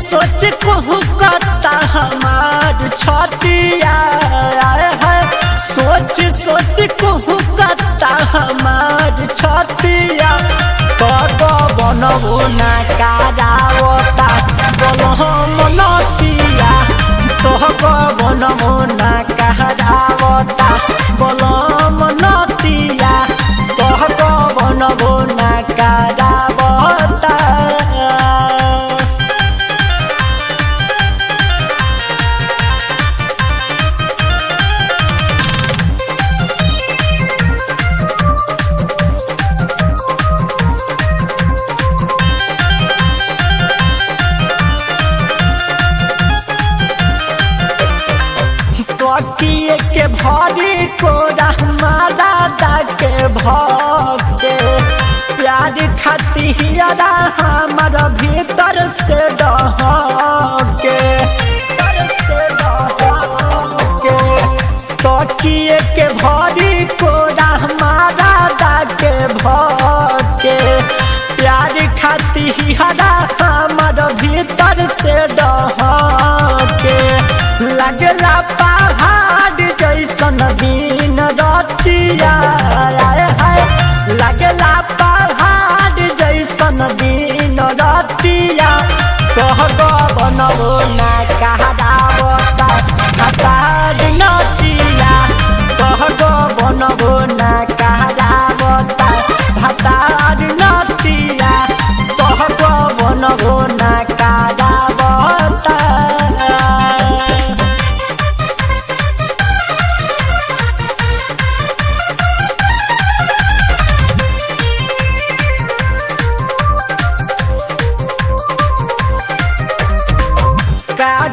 सोच कहू कता हमार छतिया है। सोच सोच कहू कता हमार छतिया तो बनबो ना करावता बोलो मनतिया तो बनबो ना करावता बोलो मनतिया तो बनबो ना करावता। किए के भरी कोरा दादा के भक्ते प्यार खातिरा हमार भीतर से डहके तो किए के भरी कोरा दादा के भक्ते प्यार खातिरा हमार भीतर से डहके लगला जैसन दिन रतिया है। लगला पहाड़ जैसन दिन रतिया कह बनबो ना कहरावता हतार नतिया कह बनबो ना कहरावता हतार नतिया कह बनबो ना कहरावता।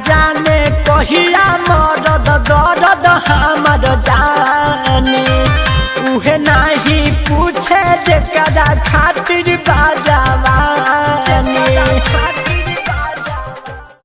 जाने कहिया मरद दर्द हमर जानी उहे नहीं पूछे जेकरा खातिर बाजा